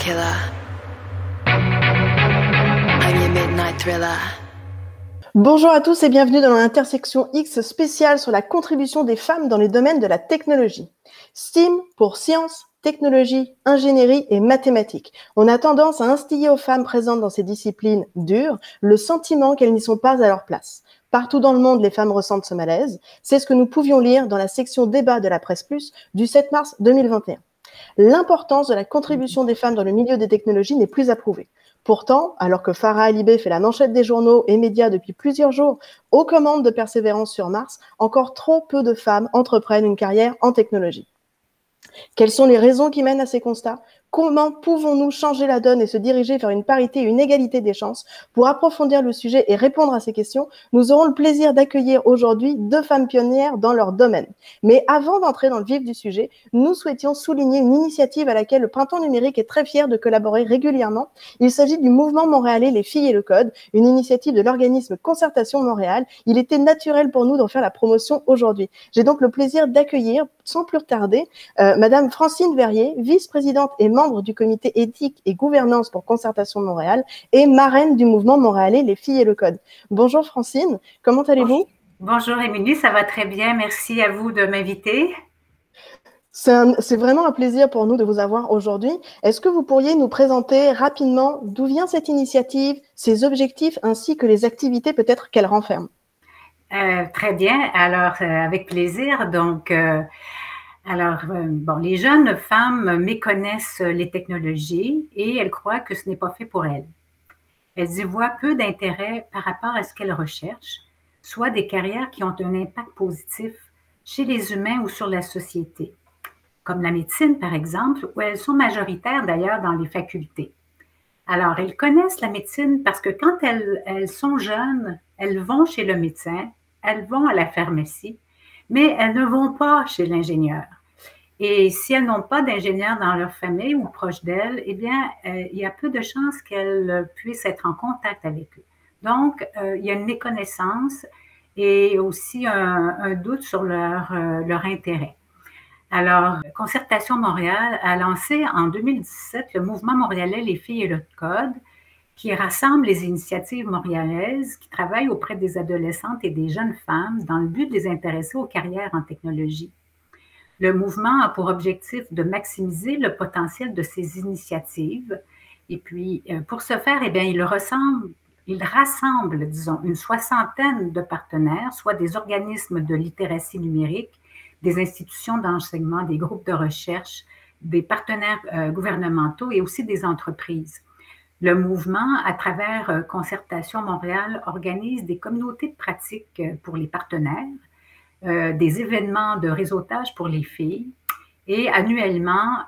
killer. I'm your midnight thriller. Bonjour à tous et bienvenue dans l'intersection X spéciale sur la contribution des femmes dans les domaines de la technologie. STEAM pour sciences, technologie, ingénierie et mathématiques. On a tendance à instiller aux femmes présentes dans ces disciplines dures le sentiment qu'elles n'y sont pas à leur place. Partout dans le monde, les femmes ressentent ce malaise. C'est ce que nous pouvions lire dans la section débat de la Presse Plus du 7 mars 2021. L'importance de la contribution des femmes dans le milieu des technologies n'est plus approuvée. Pourtant, alors que Farah Alibé fait la manchette des journaux et médias depuis plusieurs jours aux commandes de Persévérance sur Mars, encore trop peu de femmes entreprennent une carrière en technologie. Quelles sont les raisons qui mènent à ces constats ? Comment pouvons-nous changer la donne et se diriger vers une parité et une égalité des chances ? Pour approfondir le sujet et répondre à ces questions, nous aurons le plaisir d'accueillir aujourd'hui 2 femmes pionnières dans leur domaine. Mais avant d'entrer dans le vif du sujet, nous souhaitions souligner une initiative à laquelle le Printemps numérique est très fier de collaborer régulièrement. Il s'agit du mouvement montréalais Les Filles et le Code, une initiative de l'organisme Concertation Montréal. Il était naturel pour nous d'en faire la promotion aujourd'hui. J'ai donc le plaisir d'accueillir, sans plus tarder, Madame Francine Verrier, vice-présidente et membre du comité éthique et gouvernance pour Concertation Montréal et marraine du mouvement montréalais Les Filles et le Code. Bonjour Francine, comment allez-vous? Bonjour Émilie, ça va très bien. Merci à vous de m'inviter. C'est vraiment un plaisir pour nous de vous avoir aujourd'hui. Est-ce que vous pourriez nous présenter rapidement d'où vient cette initiative, ses objectifs ainsi que les activités peut-être qu'elle renferme? Très bien, alors avec plaisir. Donc, les jeunes femmes méconnaissent les technologies et elles croient que ce n'est pas fait pour elles. Elles y voient peu d'intérêt par rapport à ce qu'elles recherchent, soit des carrières qui ont un impact positif chez les humains ou sur la société, comme la médecine par exemple, où elles sont majoritaires d'ailleurs dans les facultés. Alors, elles connaissent la médecine parce que quand elles sont jeunes, elles vont chez le médecin, elles vont à la pharmacie, mais elles ne vont pas chez l'ingénieur. Et si elles n'ont pas d'ingénieur dans leur famille ou proche d'elles, eh bien, il y a peu de chances qu'elles puissent être en contact avec eux. Donc, il y a une méconnaissance et aussi un doute sur leur intérêt. Alors, Concertation Montréal a lancé en 2017 le mouvement montréalais Les Filles et le Code, qui rassemble les initiatives montréalaises qui travaillent auprès des adolescentes et des jeunes femmes dans le but de les intéresser aux carrières en technologie. Le mouvement a pour objectif de maximiser le potentiel de ces initiatives. Et puis, pour ce faire, eh bien, il rassemble, disons, une 60aine de partenaires, soit des organismes de littératie numérique, des institutions d'enseignement, des groupes de recherche, des partenaires gouvernementaux et aussi des entreprises. Le mouvement, à travers Concertation Montréal, organise des communautés de pratique pour les partenaires, des événements de réseautage pour les filles et annuellement,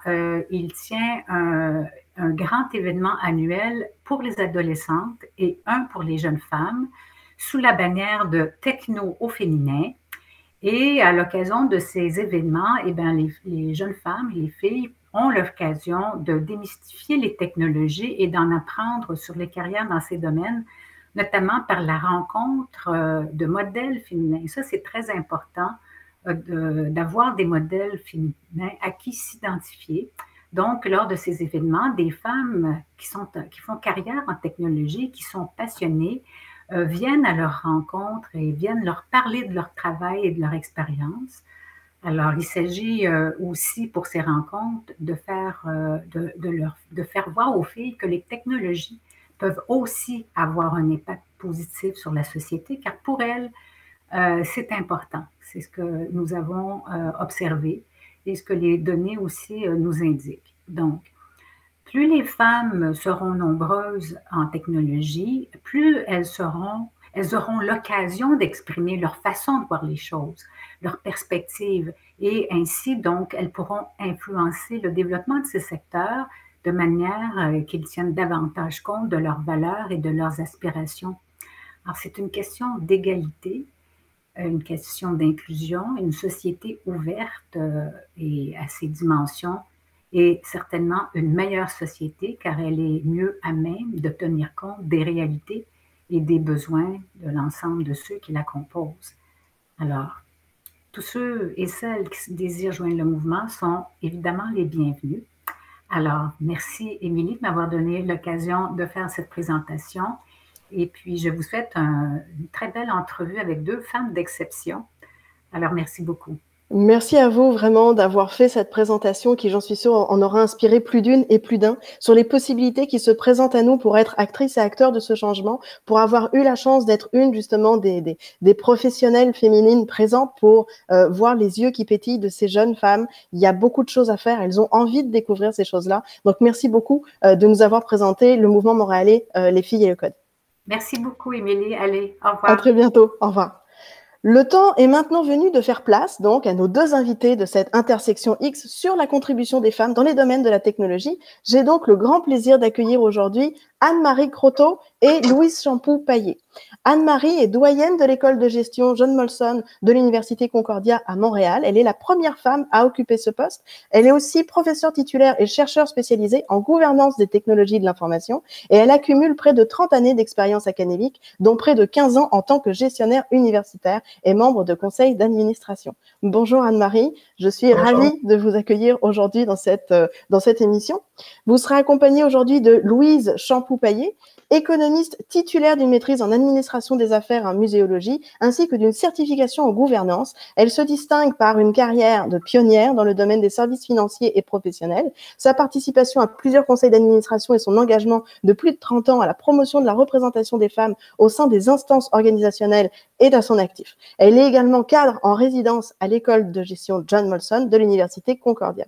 il tient un grand événement annuel pour les adolescentes et un pour les jeunes femmes sous la bannière de Techno au féminin. Et à l'occasion de ces événements, eh bien, les jeunes femmes et les filles ont l'occasion de démystifier les technologies et d'en apprendre sur les carrières dans ces domaines, notamment par la rencontre de modèles féminins. Et ça, c'est très important d'avoir des modèles féminins à qui s'identifier. Donc, lors de ces événements, des femmes qui font carrière en technologie, qui sont passionnées, viennent à leur rencontre et viennent leur parler de leur travail et de leur expérience. Alors, il s'agit aussi pour ces rencontres de faire voir aux filles que les technologies peuvent aussi avoir un impact positif sur la société, car pour elles, c'est important. C'est ce que nous avons observé et ce que les données aussi nous indiquent. Donc, plus les femmes seront nombreuses en technologie, plus elles auront l'occasion d'exprimer leur façon de voir les choses, leur perspective, et ainsi, donc, elles pourront influencer le développement de ces secteurs de manière qu'ils tiennent davantage compte de leurs valeurs et de leurs aspirations. Alors, c'est une question d'égalité, une question d'inclusion, une société ouverte et à ses dimensions, et certainement une meilleure société car elle est mieux à même de tenir compte des réalités et des besoins de l'ensemble de ceux qui la composent. Alors, tous ceux et celles qui désirent joindre le mouvement sont évidemment les bienvenus. Alors, merci Émilie de m'avoir donné l'occasion de faire cette présentation. Et puis, je vous souhaite une très belle entrevue avec deux femmes d'exception. Alors, merci beaucoup. Merci à vous vraiment d'avoir fait cette présentation qui, j'en suis sûre, en aura inspiré plus d'une et plus d'un sur les possibilités qui se présentent à nous pour être actrices et acteurs de ce changement, pour avoir eu la chance d'être une justement des professionnelles féminines présentes pour voir les yeux qui pétillent de ces jeunes femmes. Il y a beaucoup de choses à faire, elles ont envie de découvrir ces choses-là. Donc merci beaucoup de nous avoir présenté le mouvement montréalais, les filles et le code. Merci beaucoup Émilie, allez, au revoir. À très bientôt, au revoir. Le temps est maintenant venu de faire place donc à nos deux invités de cette intersection X sur la contribution des femmes dans les domaines de la technologie. J'ai donc le grand plaisir d'accueillir aujourd'hui Anne-Marie Croteau et Louise Champoux-Paillé. Anne-Marie est doyenne de l'école de gestion John Molson de l'Université Concordia à Montréal. Elle est la première femme à occuper ce poste. Elle est aussi professeure titulaire et chercheur spécialisée en gouvernance des technologies de l'information et elle accumule près de 30 années d'expérience académique, dont près de 15 ans en tant que gestionnaire universitaire et membre de conseil d'administration. Bonjour Anne-Marie, je suis ravie de vous accueillir aujourd'hui dans cette émission. Vous serez accompagnée aujourd'hui de Louise Champoux-Paillé, économiste titulaire d'une maîtrise en administration des affaires en muséologie, ainsi que d'une certification en gouvernance. Elle se distingue par une carrière de pionnière dans le domaine des services financiers et professionnels. Sa participation à plusieurs conseils d'administration et son engagement de plus de 30 ans à la promotion de la représentation des femmes au sein des instances organisationnelles est à son actif. Elle est également cadre en résidence à l'école de gestion John Molson de l'Université Concordia.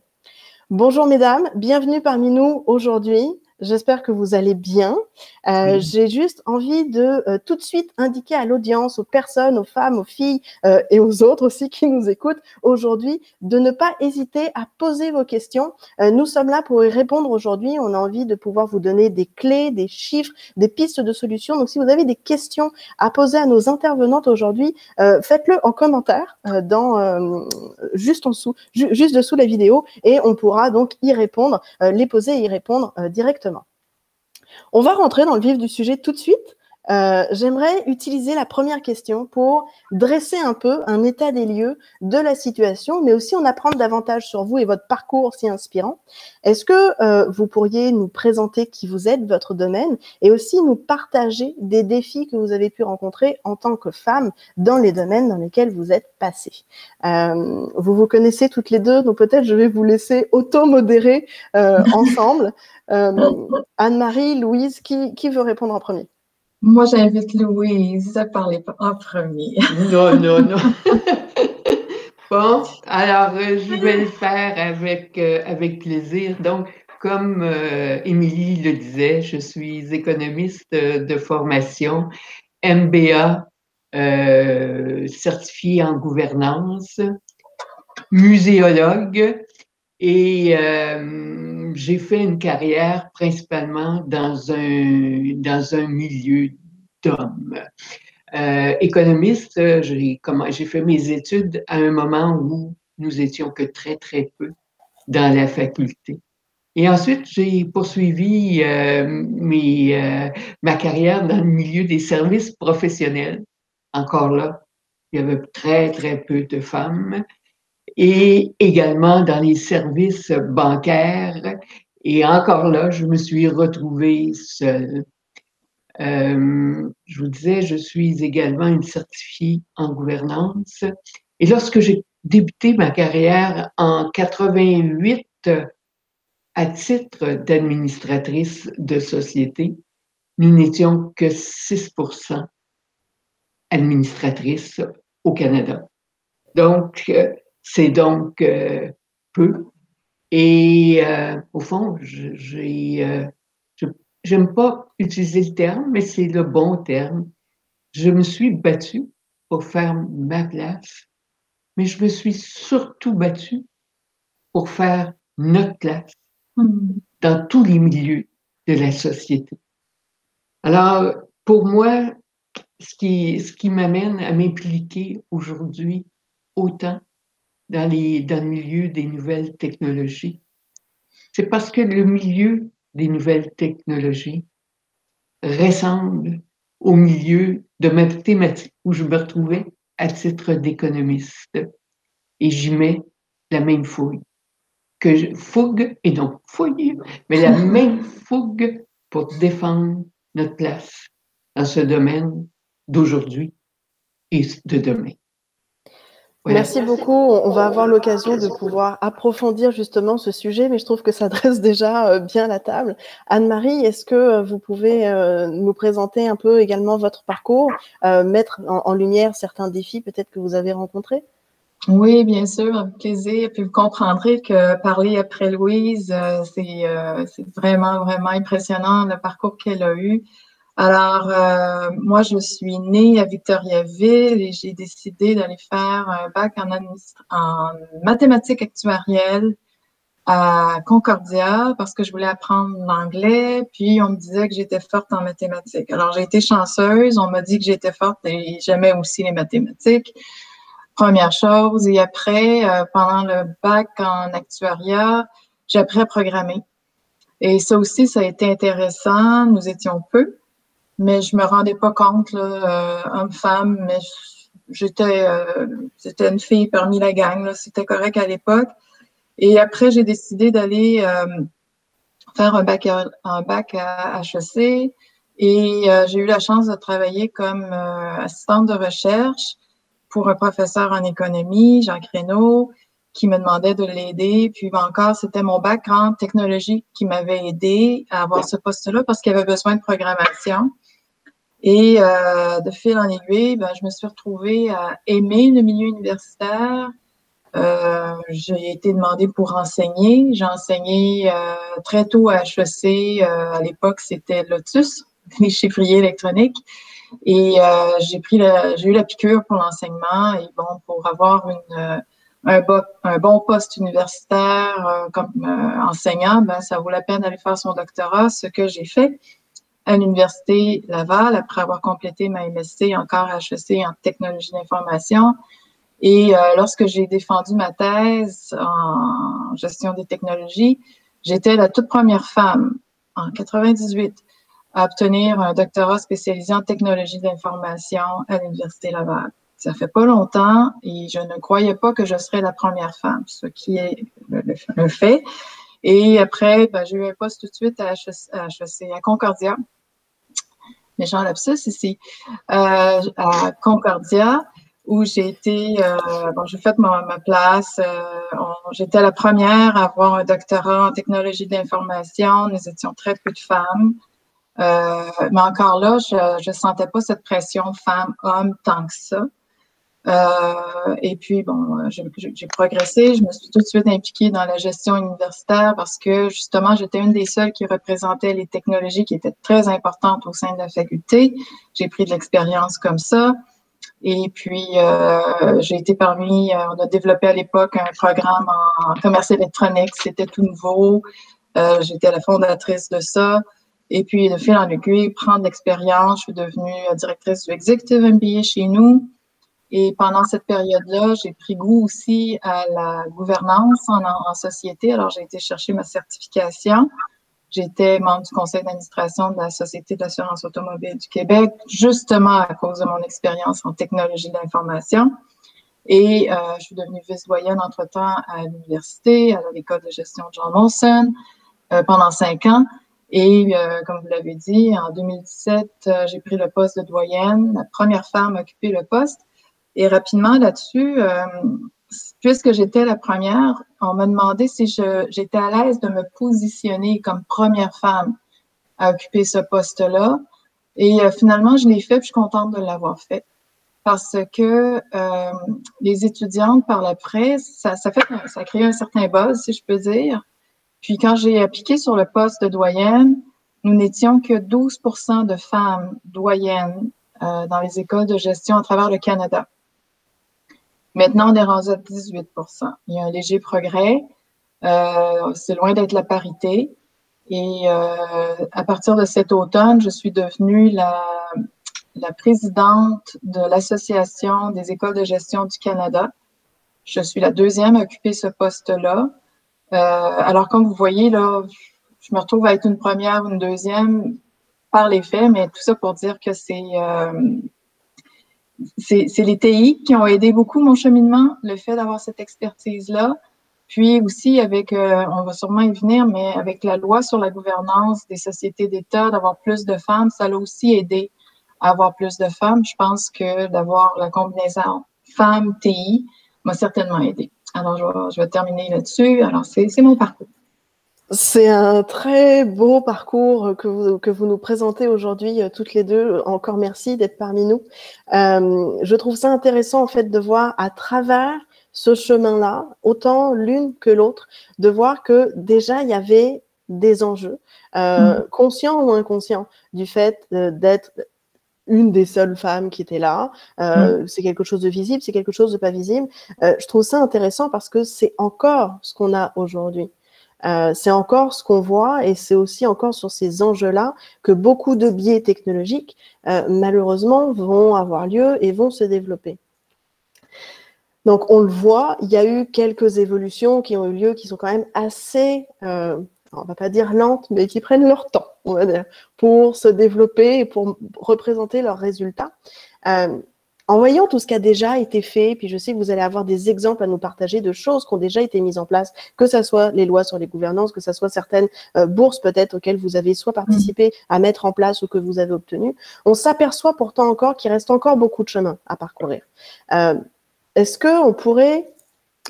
Bonjour mesdames, bienvenue parmi nous aujourd'hui. J'espère que vous allez bien. J'ai juste envie de tout de suite indiquer à l'audience, aux personnes, aux femmes, aux filles et aux autres aussi qui nous écoutent aujourd'hui, de ne pas hésiter à poser vos questions. Nous sommes là pour y répondre aujourd'hui. On a envie de pouvoir vous donner des clés, des chiffres, des pistes de solutions. Donc, si vous avez des questions à poser à nos intervenantes aujourd'hui, faites-le en commentaire juste dessous la vidéo et on pourra donc y répondre, les poser et y répondre directement. On va rentrer dans le vif du sujet tout de suite. J'aimerais utiliser la première question pour dresser un peu un état des lieux de la situation, mais aussi en apprendre davantage sur vous et votre parcours si inspirant. Est-ce que vous pourriez nous présenter qui vous êtes, votre domaine, et aussi nous partager des défis que vous avez pu rencontrer en tant que femme dans les domaines dans lesquels vous êtes passées. Vous vous connaissez toutes les deux, donc peut-être je vais vous laisser auto-modérer ensemble. Anne-Marie, Louise, qui veut répondre en premier? Moi, j'invite Louise à parler en premier. Non. Bon, alors je vais le faire avec plaisir. Donc, comme Émilie le disait, je suis économiste de formation, MBA, certifiée en gouvernance, muséologue et j'ai fait une carrière principalement dans un milieu d'hommes. Économiste, j'ai fait mes études à un moment où nous étions que très, très peu dans la faculté. Et ensuite, j'ai poursuivi ma carrière dans le milieu des services professionnels. Encore là, il y avait très, très peu de femmes. Et également dans les services bancaires. Et encore là, je me suis retrouvée seule. Je vous disais, je suis également une certifiée en gouvernance. Et lorsque j'ai débuté ma carrière en 88 à titre d'administratrice de société, nous n'étions que 6% administratrices au Canada. Donc, c'est donc peu. Et au fond, j'aime pas utiliser le terme, mais c'est le bon terme. Je me suis battue pour faire ma place, mais je me suis surtout battue pour faire notre place dans tous les milieux de la société. Alors, pour moi, ce qui m'amène à m'impliquer aujourd'hui autant dans le milieu des nouvelles technologies, c'est parce que le milieu des nouvelles technologies ressemble au milieu de mathématiques où je me retrouvais à titre d'économiste et j'y mets la même fouille. fougue, et non fouille, mais la même fougue pour défendre notre place dans ce domaine d'aujourd'hui et de demain. Voilà. Merci beaucoup. On va avoir l'occasion de pouvoir approfondir justement ce sujet, mais je trouve que ça dresse déjà bien la table. Anne-Marie, est-ce que vous pouvez nous présenter un peu également votre parcours, mettre en lumière certains défis peut-être que vous avez rencontrés? Oui, bien sûr, avec plaisir. Puis vous comprendrez que parler après Louise, c'est vraiment, vraiment impressionnant le parcours qu'elle a eu. Alors, moi, je suis née à Victoriaville et j'ai décidé d'aller faire un bac en mathématiques actuarielles à Concordia parce que je voulais apprendre l'anglais, puis on me disait que j'étais forte en mathématiques. Alors, j'ai été chanceuse, on m'a dit que j'étais forte et j'aimais aussi les mathématiques. Première chose. Et après, pendant le bac en actuariat, j'ai appris à programmer. Et ça aussi, ça a été intéressant. Nous étions peu, mais je me rendais pas compte, là, homme-femme, mais j'étais une fille parmi la gang, là. C'était correct à l'époque. Et après, j'ai décidé d'aller faire un bac à HEC. Et j'ai eu la chance de travailler comme assistante de recherche pour un professeur en économie, Jean Créneau, qui me demandait de l'aider. Puis encore, c'était mon bac en technologie qui m'avait aidé à avoir ce poste-là parce qu'il y avait besoin de programmation. Et de fil en aiguille, ben, je me suis retrouvée à aimer le milieu universitaire. J'ai été demandée pour enseigner. J'ai enseigné très tôt à HEC. À l'époque, c'était Lotus, les chiffriers électroniques. Et j'ai eu la piqûre pour l'enseignement. Et bon, pour avoir un bon poste universitaire comme enseignant, ben, ça vaut la peine d'aller faire son doctorat, ce que j'ai fait à l'Université Laval après avoir complété ma MSc encore à HEC en technologie d'information. Et lorsque j'ai défendu ma thèse en gestion des technologies, j'étais la toute première femme en 98 à obtenir un doctorat spécialisé en technologie de l'information à l'Université Laval. Ça fait pas longtemps et je ne croyais pas que je serais la première femme, ce qui est le fait. Et après, ben, j'ai eu un poste tout de suite à HEC, à Concordia. Méchant lapsus ici. À Concordia, où j'ai été, j'ai fait ma place. J'étais la première à avoir un doctorat en technologie de l'information. Nous étions très peu de femmes. Mais encore là, je sentais pas cette pression femme-homme tant que ça. Et puis, bon, j'ai progressé. Je me suis tout de suite impliquée dans la gestion universitaire parce que, justement, j'étais une des seules qui représentait les technologies qui étaient très importantes au sein de la faculté. J'ai pris de l'expérience comme ça. Et puis, j'ai été on a développé à l'époque un programme en commerce électronique. C'était tout nouveau. J'étais la fondatrice de ça. Et puis, de fil en aiguille, prendre de l'expérience, je suis devenue directrice du Executive MBA chez nous. Et pendant cette période-là, j'ai pris goût aussi à la gouvernance en société. Alors, j'ai été chercher ma certification. J'étais membre du conseil d'administration de la Société d'assurance automobile du Québec, justement à cause de mon expérience en technologie de l'information. Et je suis devenue vice-doyenne entre-temps à l'université, à l'école de gestion John Molson, pendant 5 ans. Et comme vous l'avez dit, en 2017, j'ai pris le poste de doyenne, la première femme à occuper le poste. Et rapidement là-dessus, puisque j'étais la première, on m'a demandé si j'étais à l'aise de me positionner comme première femme à occuper ce poste-là. Et finalement, je l'ai fait, puis je suis contente de l'avoir fait. Parce que les étudiantes, par l'après, ça a créé un certain buzz, si je peux dire. Puis quand j'ai appliqué sur le poste de doyenne, nous n'étions que 12% de femmes doyennes dans les écoles de gestion à travers le Canada. Maintenant, on est rendu à 18%. Il y a un léger progrès. C'est loin d'être la parité. Et à partir de cet automne, je suis devenue la présidente de l'Association des écoles de gestion du Canada. Je suis la deuxième à occuper ce poste-là. Alors, comme vous voyez, là, je me retrouve à être une première ou une deuxième par les faits, mais tout ça pour dire que c'est les TI qui ont aidé beaucoup mon cheminement, le fait d'avoir cette expertise-là. Puis aussi avec, on va sûrement y venir, mais avec la loi sur la gouvernance des sociétés d'État, d'avoir plus de femmes, ça l'a aussi aidé à avoir plus de femmes. Je pense que d'avoir la combinaison femmes-TI m'a certainement aidé. Alors, je vais terminer là-dessus. Alors, c'est mon parcours. C'est un très beau parcours que vous nous présentez aujourd'hui toutes les deux. Encore merci d'être parmi nous. Je trouve ça intéressant en fait de voir à travers ce chemin-là, autant l'une que l'autre, de voir que déjà il y avait des enjeux, conscients ou inconscients, du fait d'être une des seules femmes qui était là. C'est quelque chose de visible, c'est quelque chose de pas visible. Je trouve ça intéressant parce que c'est encore ce qu'on a aujourd'hui. C'est encore ce qu'on voit et c'est aussi encore sur ces enjeux-là que beaucoup de biais technologiques, malheureusement, vont avoir lieu et vont se développer. Donc, on le voit, il y a eu quelques évolutions qui ont eu lieu, qui sont quand même assez, on va pas dire lentes, mais qui prennent leur temps, on va dire, pour se développer et pour représenter leurs résultats. En voyant tout ce qui a déjà été fait, puis je sais que vous allez avoir des exemples à nous partager de choses qui ont déjà été mises en place, que ce soit les lois sur les gouvernances, que ce soit certaines bourses peut-être auxquelles vous avez soit participé à mettre en place ou que vous avez obtenues, on s'aperçoit pourtant encore qu'il reste encore beaucoup de chemin à parcourir. Est-ce qu'on pourrait,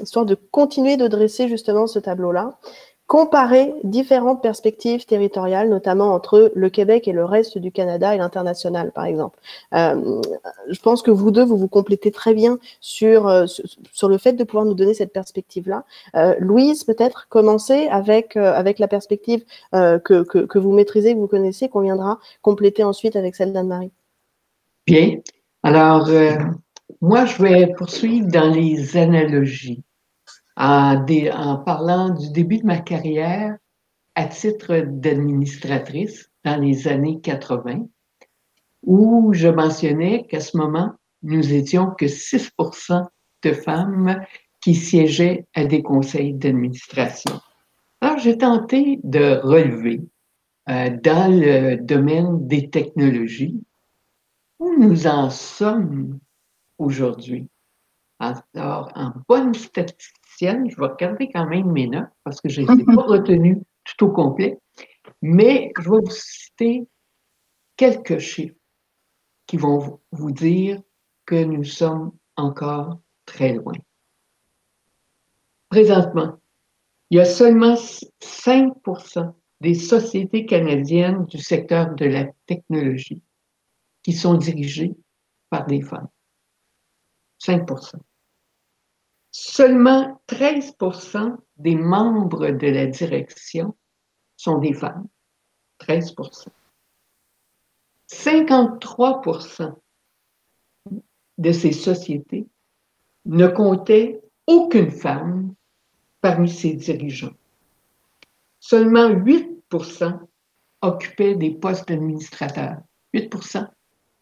histoire de continuer de dresser justement ce tableau-là, comparer différentes perspectives territoriales, notamment entre le Québec et le reste du Canada et l'international, par exemple. Je pense que vous deux, vous complétez très bien sur le fait de pouvoir nous donner cette perspective-là. Louise, peut-être commencer avec la perspective que vous maîtrisez, que vous connaissez, qu'on viendra compléter ensuite avec celle d'Anne-Marie. Bien. Alors, moi, je vais poursuivre dans les analogies. En parlant du début de ma carrière à titre d'administratrice dans les années 80, où je mentionnais qu'à ce moment, nous étions que 6% de femmes qui siégeaient à des conseils d'administration. Alors, j'ai tenté de relever dans le domaine des technologies où nous en sommes aujourd'hui. Alors, en bonne statisticienne, je vais regarder quand même mes notes parce que je ne les ai pas retenues tout au complet, mais je vais vous citer quelques chiffres qui vont vous dire que nous sommes encore très loin. Présentement, il y a seulement 5% des sociétés canadiennes du secteur de la technologie qui sont dirigées par des femmes. 5%. Seulement 13% des membres de la direction sont des femmes. 13%. 53% de ces sociétés ne comptaient aucune femme parmi ses dirigeants. Seulement 8% occupaient des postes d'administrateurs. 8%.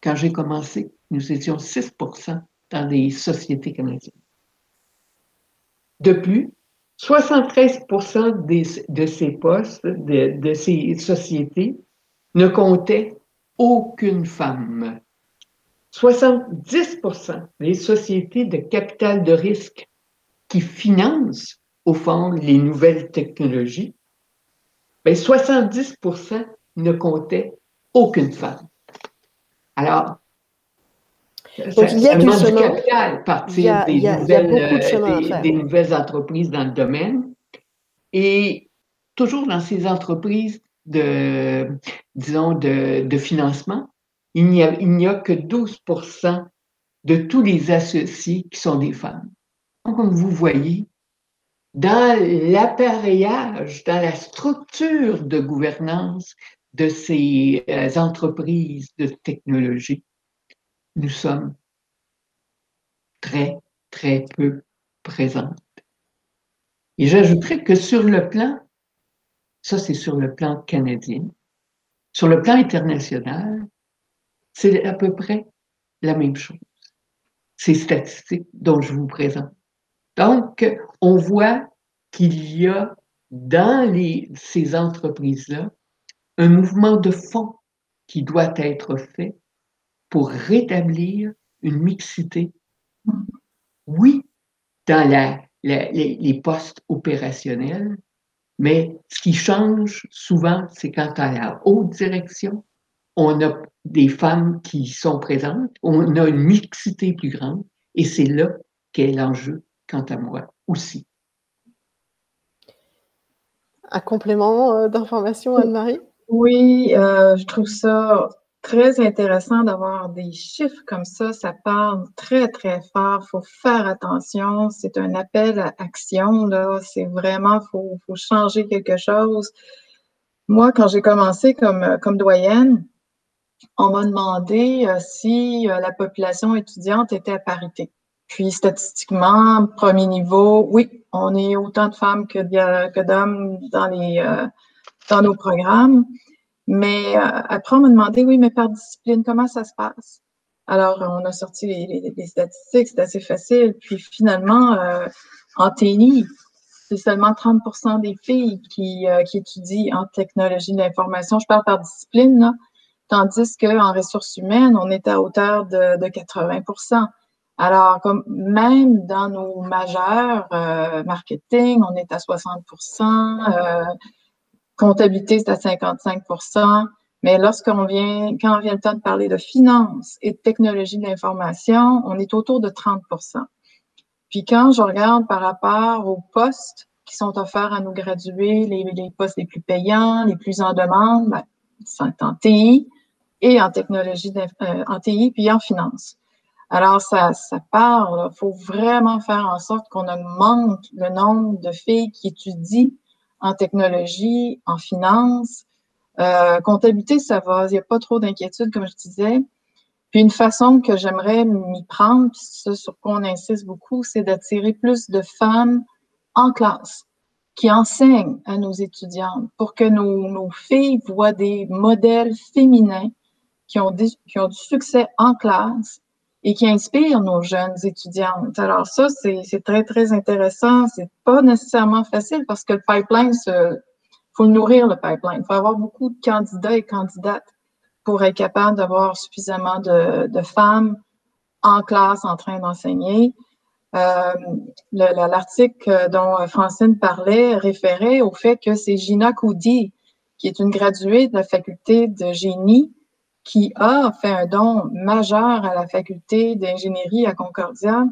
Quand j'ai commencé, nous étions 6% dans des sociétés canadiennes. De plus, 73% de ces postes, de ces sociétés, ne comptaient aucune femme. 70% des sociétés de capital de risque qui financent, au fond, les nouvelles technologies, 70% ne comptaient aucune femme. Alors, donc, il y a du chemin. Capital partir des nouvelles entreprises dans le domaine. Et toujours dans ces entreprises de financement, il n'y a que 12% de tous les associés qui sont des femmes. Donc, comme vous voyez, dans l'appareillage, dans la structure de gouvernance de ces entreprises de technologie, nous sommes très, très peu présentes. Et j'ajouterais que sur le plan, ça c'est sur le plan canadien, sur le plan international, c'est à peu près la même chose. Ces statistiques dont je vous présente. Donc, on voit qu'il y a dans ces entreprises-là un mouvement de fond qui doit être fait pour rétablir une mixité. Oui, dans les postes opérationnels, mais ce qui change souvent, c'est quand à la haute direction, on a des femmes qui sont présentes, on a une mixité plus grande, et c'est là qu'est l'enjeu, quant à moi, aussi. Un complément d'information, Anne-Marie? Oui, je trouve ça très intéressant d'avoir des chiffres comme ça parle très, très fort. Faut faire attention. C'est un appel à action, là. C'est vraiment, faut changer quelque chose. Moi, quand j'ai commencé comme doyenne, on m'a demandé si la population étudiante était à parité. Puis, statistiquement, premier niveau, oui, on est autant de femmes que d'hommes dans nos programmes. Mais après, on m'a demandé, oui, mais par discipline, comment ça se passe? Alors, on a sorti les statistiques, c'est assez facile. Puis finalement, en TI, c'est seulement 30% des filles qui étudient en technologie de l'information. Je parle par discipline, là. Tandis qu'en ressources humaines, on est à hauteur de 80%. Alors, comme même dans nos majeurs, marketing, on est à 60%, comptabilité, c'est à 55%. Mais quand vient le temps de parler de finance et de technologie de l'information, on est autour de 30%. Puis quand je regarde par rapport aux postes qui sont offerts à nos gradués, les postes les plus payants, les plus en demande, ben, c'est en TI et en technologie, en TI puis en finance. Alors, ça parle. Il faut vraiment faire en sorte qu'on augmente le nombre de filles qui étudient en technologie, en finance. Comptabilité, ça va. Il n'y a pas trop d'inquiétude, comme je disais. Puis une façon que j'aimerais m'y prendre, puis ce sur quoi on insiste beaucoup, c'est d'attirer plus de femmes en classe qui enseignent à nos étudiantes pour que nos filles voient des modèles féminins qui ont du succès en classe et qui inspirent nos jeunes étudiantes. Alors ça, c'est très, très intéressant. C'est pas nécessairement facile parce que le pipeline, faut le nourrir, le pipeline. Il faut avoir beaucoup de candidats et candidates pour être capable d'avoir suffisamment de femmes en classe en train d'enseigner. L'article dont Francine parlait référait au fait que c'est Gina Coudi, qui est une graduée de la faculté de génie, qui a fait un don majeur à la faculté d'ingénierie à Concordia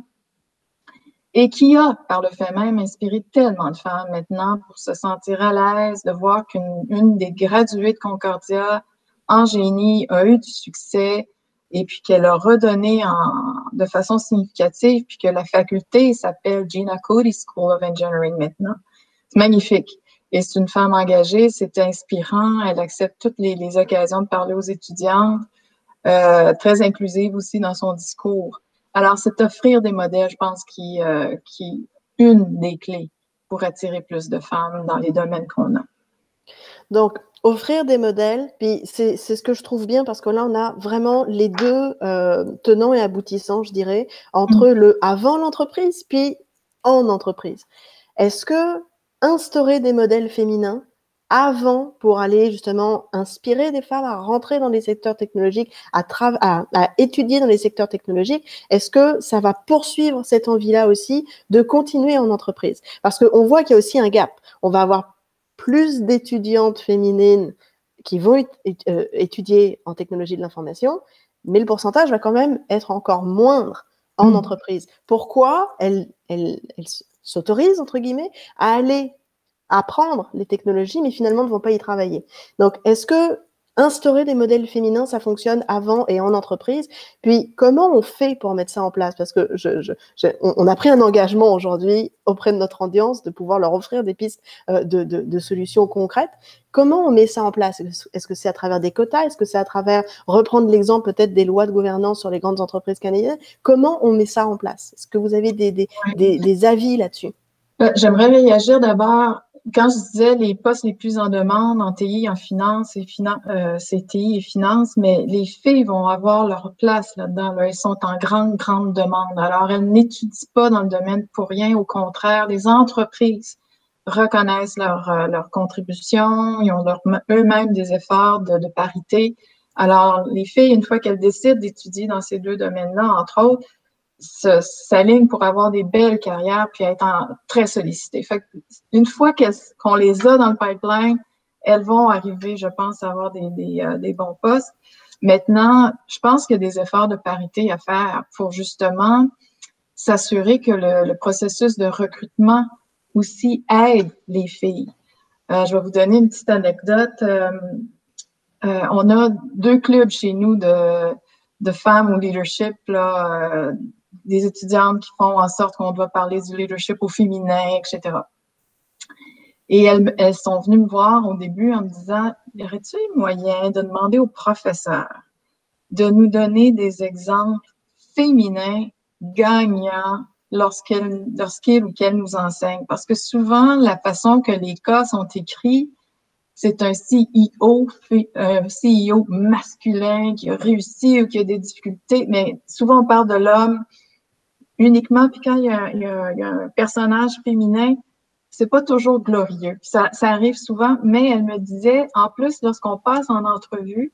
et qui a, par le fait même, inspiré tellement de femmes maintenant pour se sentir à l'aise de voir qu'une des graduées de Concordia en génie a eu du succès et puis qu'elle a redonné de façon significative, puis que la faculté s'appelle Gina Coudi School of Engineering maintenant. C'est magnifique. Et c'est une femme engagée, c'est inspirant, elle accepte toutes les occasions de parler aux étudiantes, très inclusive aussi dans son discours. Alors, c'est offrir des modèles, je pense, qui est une des clés pour attirer plus de femmes dans les domaines qu'on a. Donc, offrir des modèles, puis c'est ce que je trouve bien parce que là, on a vraiment les deux tenants et aboutissants, je dirais, entre le avant l'entreprise puis en entreprise. Est-ce que instaurer des modèles féminins avant pour aller justement inspirer des femmes à rentrer dans les secteurs technologiques, à étudier dans les secteurs technologiques, est-ce que ça va poursuivre cette envie-là aussi de continuer en entreprise? Parce qu'on voit qu'il y a aussi un gap. On va avoir plus d'étudiantes féminines qui vont étudier en technologie de l'information, mais le pourcentage va quand même être encore moindre en entreprise. Pourquoi elles s'autorisent, entre guillemets, à aller apprendre les technologies, mais finalement ne vont pas y travailler. Donc, est-ce que instaurer des modèles féminins, ça fonctionne avant et en entreprise? Puis, comment on fait pour mettre ça en place? Parce que on a pris un engagement aujourd'hui auprès de notre audience de pouvoir leur offrir des pistes de solutions concrètes. Comment on met ça en place? Est-ce que c'est à travers des quotas? Est-ce que c'est à travers reprendre l'exemple peut-être des lois de gouvernance sur les grandes entreprises canadiennes? Comment on met ça en place? Est-ce que vous avez des avis là-dessus? J'aimerais réagir d'abord. Quand je disais les postes les plus en demande en TI, en finance, c'est TI et finance, mais les filles vont avoir leur place là-dedans. Là. Elles sont en grande, grande demande. Alors, elles n'étudient pas dans le domaine pour rien. Au contraire, les entreprises reconnaissent leur contribution. Ils ont eux-mêmes des efforts de parité. Alors, les filles, une fois qu'elles décident d'étudier dans ces deux domaines-là, entre autres, s'alignent pour avoir des belles carrières puis être très sollicitées. Fait que une fois qu'on les a dans le pipeline, elles vont arriver, je pense, à avoir des bons postes. Maintenant, je pense qu'il y a des efforts de parité à faire pour justement s'assurer que le processus de recrutement aussi aide les filles. Je vais vous donner une petite anecdote. On a 2 clubs chez nous de femmes au leadership, là, des étudiantes qui font en sorte qu'on doit parler du leadership au féminin, etc. Et elles sont venues me voir au début en me disant, y aurait-il moyen de demander aux professeurs de nous donner des exemples féminins gagnants lorsqu'ils ou qu'elles nous enseignent? Parce que souvent, la façon que les cas sont écrits, c'est un CEO masculin qui a réussi ou qui a des difficultés, mais souvent on parle de l'homme uniquement, puis quand il y a un personnage féminin, c'est pas toujours glorieux. Ça arrive souvent, mais elle me disait, en plus, lorsqu'on passe en entrevue,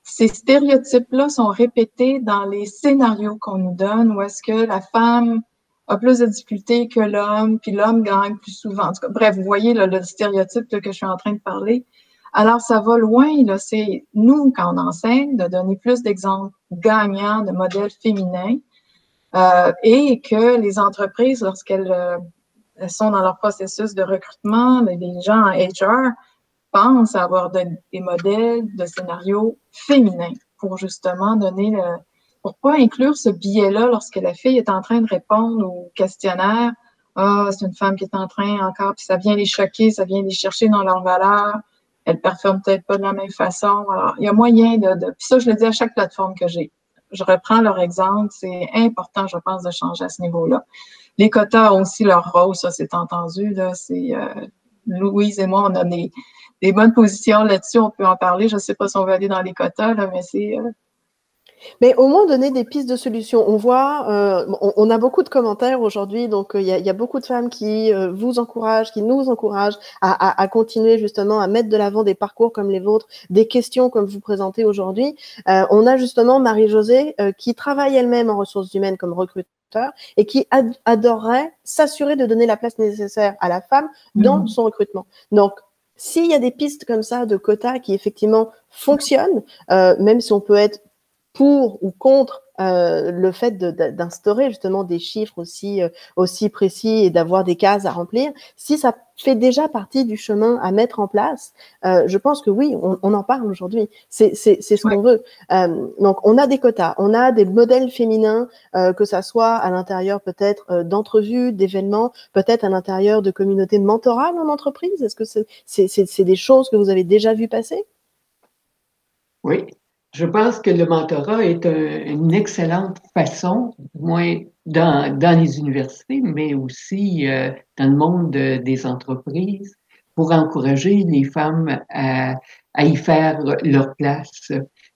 ces stéréotypes-là sont répétés dans les scénarios qu'on nous donne, où est-ce que la femme a plus de difficultés que l'homme, puis l'homme gagne plus souvent. En tout cas, bref, vous voyez là, le stéréotype là, que je suis en train de parler. Alors, ça va loin, là. C'est nous, quand on enseigne, de donner plus d'exemples gagnants, de modèles féminins, et que les entreprises, lorsqu'elles sont dans leur processus de recrutement, les gens en HR pensent à avoir des modèles de scénarios féminins pour justement pour pas inclure ce biais-là lorsque la fille est en train de répondre au questionnaire. Ah, c'est une femme qui est en train encore, puis ça vient les choquer, ça vient les chercher dans leurs valeurs. Elle performe peut-être pas de la même façon. Alors, il y a moyen puis ça, je le dis à chaque plateforme que j'ai. Je reprends leur exemple. C'est important, je pense, de changer à ce niveau-là. Les quotas ont aussi leur rôle, ça, c'est entendu, là. Louise et moi, on a des bonnes positions là-dessus, on peut en parler. Je ne sais pas si on va aller dans les quotas, là, mais c'est... Mais au moins donner des pistes de solutions. On voit, on a beaucoup de commentaires aujourd'hui, donc il y a beaucoup de femmes qui vous encouragent, qui nous encouragent à continuer justement à mettre de l'avant des parcours comme les vôtres, des questions comme vous présentez aujourd'hui. On a justement Marie-Josée qui travaille elle-même en ressources humaines comme recruteur et qui adorerait s'assurer de donner la place nécessaire à la femme dans son recrutement. Donc, s'il y a des pistes comme ça de quotas qui effectivement fonctionnent, même si on peut être pour ou contre le fait d'instaurer justement des chiffres aussi précis et d'avoir des cases à remplir, si ça fait déjà partie du chemin à mettre en place, je pense que oui, on en parle aujourd'hui. C'est ce qu'on veut. Donc, on a des quotas, on a des modèles féminins, que ça soit à l'intérieur peut-être d'entrevues, d'événements, peut-être à l'intérieur de communautés mentorales en entreprise. Est-ce que c'est des choses que vous avez déjà vues passer? Oui. Je pense que le mentorat est une excellente façon, du moins dans les universités, mais aussi dans le monde des entreprises, pour encourager les femmes à y faire leur place.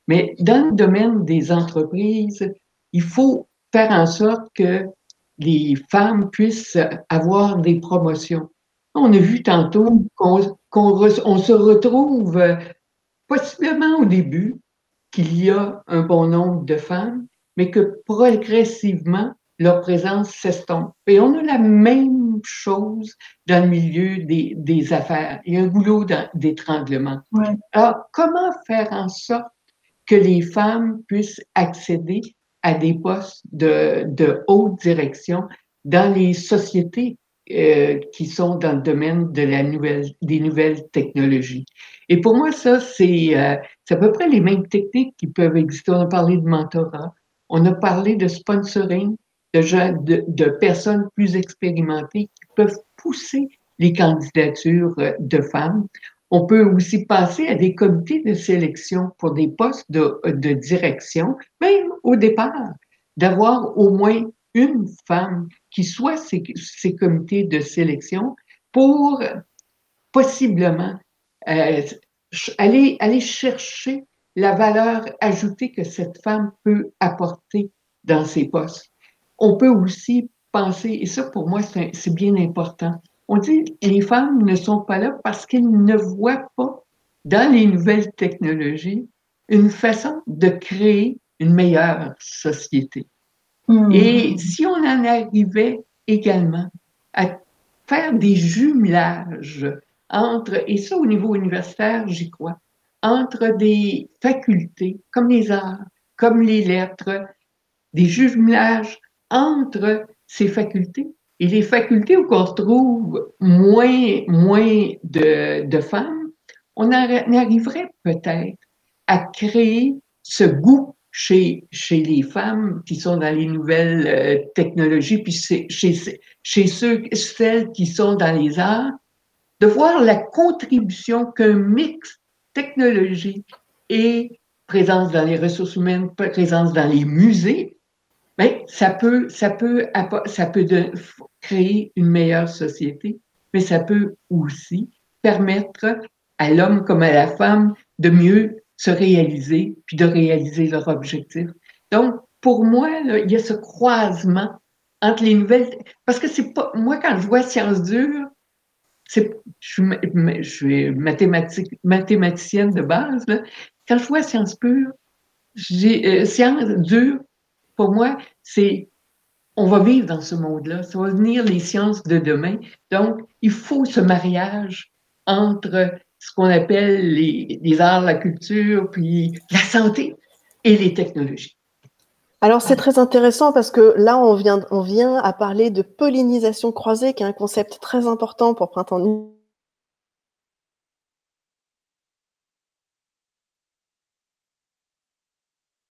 Mais dans le domaine des entreprises, il faut faire en sorte que les femmes puissent avoir des promotions. On a vu tantôt on se retrouve possiblement au début qu'il y a un bon nombre de femmes, mais que progressivement, leur présence s'estompe. Et on a la même chose dans le milieu des affaires. Il y a un goulot d'étranglement. Ouais. Alors, comment faire en sorte que les femmes puissent accéder à des postes de haute direction dans les sociétés qui sont dans le domaine des nouvelles technologies? Et pour moi, ça, c'est à peu près les mêmes techniques qui peuvent exister. On a parlé de mentorat, on a parlé de sponsoring, de personnes plus expérimentées qui peuvent pousser les candidatures de femmes. On peut aussi passer à des comités de sélection pour des postes de direction, même au départ, d'avoir au moins une femme qui soit ces comités de sélection pour possiblement aller chercher la valeur ajoutée que cette femme peut apporter dans ses postes. On peut aussi penser, et ça pour moi c'est bien important, on dit que les femmes ne sont pas là parce qu'elles ne voient pas dans les nouvelles technologies une façon de créer une meilleure société. Et si on en arrivait également à faire des jumelages entre, et ça au niveau universitaire, j'y crois, entre des facultés comme les arts, comme les lettres, des jumelages entre ces facultés et les facultés où on retrouve moins de femmes, on arriverait peut-être à créer ce goût chez les femmes qui sont dans les nouvelles technologies, puis chez celles qui sont dans les arts, de voir la contribution qu'un mix technologique et présence dans les ressources humaines, présence dans les musées, mais ça peut créer une meilleure société, mais ça peut aussi permettre à l'homme comme à la femme de mieux se réaliser, puis de réaliser leur objectif. Donc, pour moi, là, il y a ce croisement entre les nouvelles, parce que c'est pas, moi, quand je vois sciences dures, je suis mathématicienne de base, là. Quand je vois sciences pures, sciences dures, pour moi, c'est on va vivre dans ce monde-là. Ça va devenir les sciences de demain. Donc, il faut ce mariage entre ce qu'on appelle les arts, la culture, puis la santé et les technologies. Alors, c'est très intéressant parce que là, on vient à parler de pollinisation croisée, qui est un concept très important pour Printemps numérique.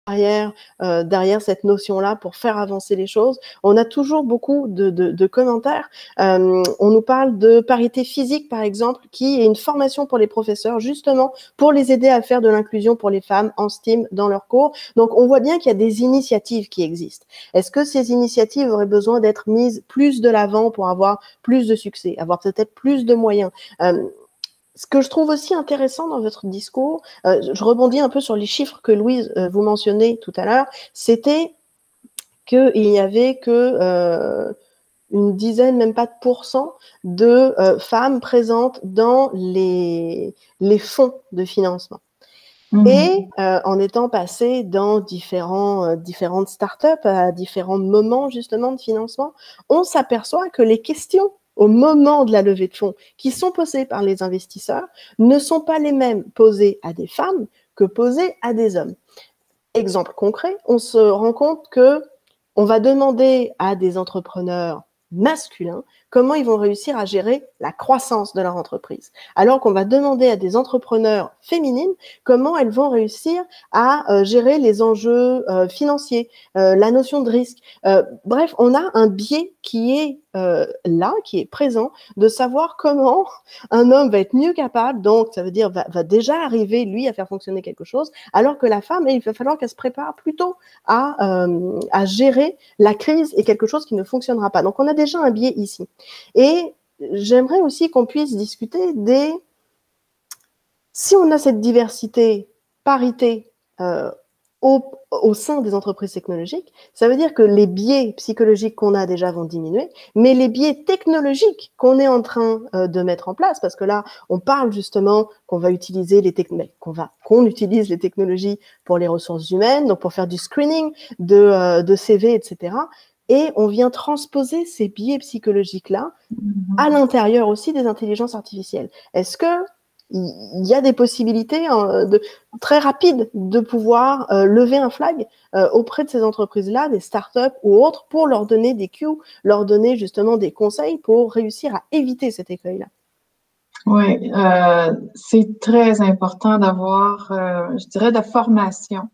Derrière cette notion-là pour faire avancer les choses. On a toujours beaucoup de commentaires. On nous parle de parité physique, par exemple, qui est une formation pour les professeurs, justement, pour les aider à faire de l'inclusion pour les femmes en STEAM dans leurs cours. Donc, on voit bien qu'il y a des initiatives qui existent. Est-ce que ces initiatives auraient besoin d'être mises plus de l'avant pour avoir plus de succès, avoir peut-être plus de moyens? Ce que je trouve aussi intéressant dans votre discours, je rebondis un peu sur les chiffres que Louise vous mentionnez tout à l'heure, c'était qu'il n'y avait que une dizaine, même pas de pourcents de femmes présentes dans les fonds de financement. Et en étant passé dans différentes startups à différents moments justement de financement, on s'aperçoit que les questions au moment de la levée de fonds qui sont posées par les investisseurs ne sont pas les mêmes posées à des femmes que posées à des hommes. Exemple concret, on se rend compte que on va demander à des entrepreneurs masculins comment ils vont réussir à gérer la croissance de leur entreprise, alors qu'on va demander à des entrepreneurs féminines comment elles vont réussir à gérer les enjeux financiers, la notion de risque. Bref, on a un biais qui est là, qui est présent, de savoir comment un homme va être mieux capable, donc ça veut dire va déjà arriver, lui, à faire fonctionner quelque chose, alors que la femme, il va falloir qu'elle se prépare plutôt à gérer la crise et quelque chose qui ne fonctionnera pas. Donc, on a déjà un biais ici. Et j'aimerais aussi qu'on puisse discuter si on a cette diversité, parité au sein des entreprises technologiques, ça veut dire que les biais psychologiques qu'on a déjà vont diminuer, mais les biais technologiques qu'on est en train de mettre en place, parce que là, on parle justement qu'on va utiliser qu'on utilise les technologies pour les ressources humaines, donc pour faire du screening de CV, etc. Et on vient transposer ces biais psychologiques-là à l'intérieur aussi des intelligences artificielles. Est-ce que il y a des possibilités très rapides de pouvoir lever un flag auprès de ces entreprises-là, des startups ou autres, pour leur donner des cues, leur donner justement des conseils pour réussir à éviter cet écueil-là? Oui, c'est très important d'avoir, je dirais, de formation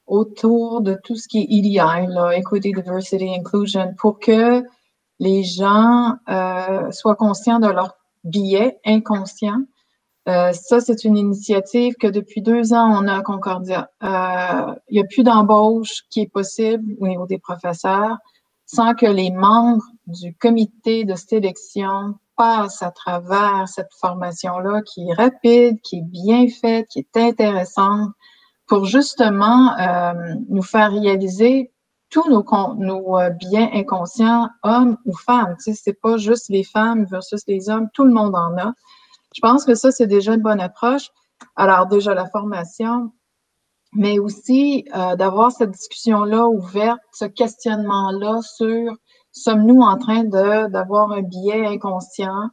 autour de tout ce qui est EDI, là, Equity, Diversity, Inclusion, pour que les gens soient conscients de leurs biais inconscients. Ça, c'est une initiative que depuis 2 ans, on a à Concordia. Il n'y a plus d'embauche qui est possible au niveau des professeurs sans que les membres du comité de sélection passent à travers cette formation-là qui est rapide, qui est bien faite, qui est intéressante, pour justement nous faire réaliser tous nos biens inconscients, hommes ou femmes. Tu sais, c'est pas juste les femmes versus les hommes, tout le monde en a. Je pense que ça, c'est déjà une bonne approche. Alors, déjà, la formation. mais aussi d'avoir cette discussion-là ouverte, ce questionnement-là sur sommes-nous en train d'avoir un biais inconscient,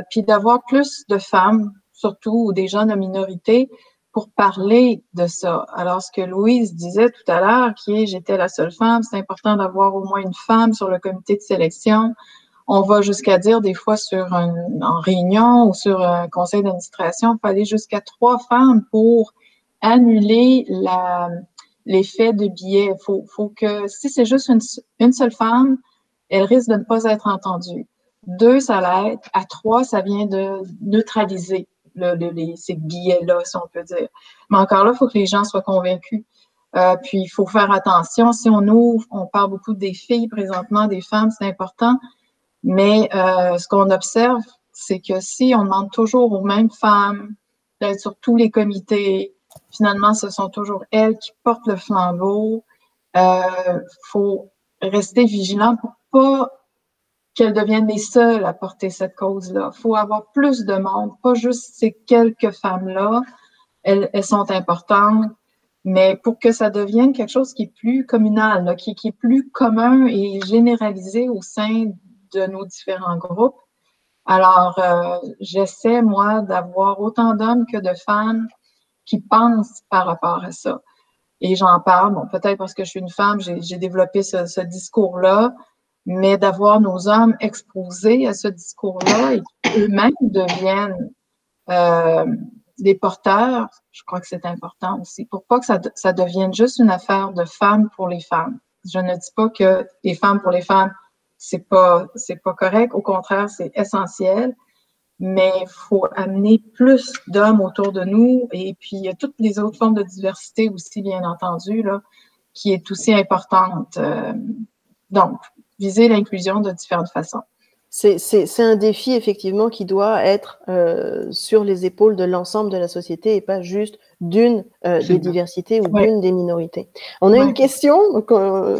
puis d'avoir plus de femmes, surtout, ou des gens de minorité, pour parler de ça. Alors, ce que Louise disait tout à l'heure, qui est « j'étais la seule femme », c'est important d'avoir au moins une femme sur le comité de sélection. On va jusqu'à dire, des fois, en réunion ou sur un conseil d'administration, il faut aller jusqu'à 3 femmes pour annuler l'effet de biais. Faut que, si c'est juste une seule femme, elle risque de ne pas être entendue. 2, ça l'aide. À 3, ça vient de neutraliser ces biais-là, si on peut dire. Mais encore là, il faut que les gens soient convaincus. Puis, il faut faire attention. Si on ouvre, on parle beaucoup des filles présentement, des femmes, c'est important. Mais ce qu'on observe, c'est que si on demande toujours aux mêmes femmes d'être sur tous les comités, finalement, ce sont toujours elles qui portent le flambeau. Faut rester vigilant pour pas qu'elles deviennent les seules à porter cette cause-là. Il faut avoir plus de monde, pas juste ces quelques femmes-là. Elles sont importantes, mais pour que ça devienne quelque chose qui est plus communal, là, qui est plus commun et généralisé au sein de nos différents groupes. Alors, j'essaie, moi, d'avoir autant d'hommes que de femmes qui pensent par rapport à ça. Et j'en parle, bon, peut-être parce que je suis une femme, j'ai développé ce discours-là, mais d'avoir nos hommes exposés à ce discours-là et qu'eux-mêmes deviennent des porteurs, je crois que c'est important aussi, pour pas que ça devienne juste une affaire de femmes pour les femmes. Je ne dis pas que les femmes pour les femmes, c'est pas correct, au contraire, c'est essentiel, mais il faut amener plus d'hommes autour de nous et puis il y a toutes les autres formes de diversité aussi, bien entendu, là, qui est aussi importante. Donc, viser l'inclusion de différentes façons. C'est un défi, effectivement, qui doit être sur les épaules de l'ensemble de la société et pas juste d'une des diversités ou d'une des minorités. On a une question, donc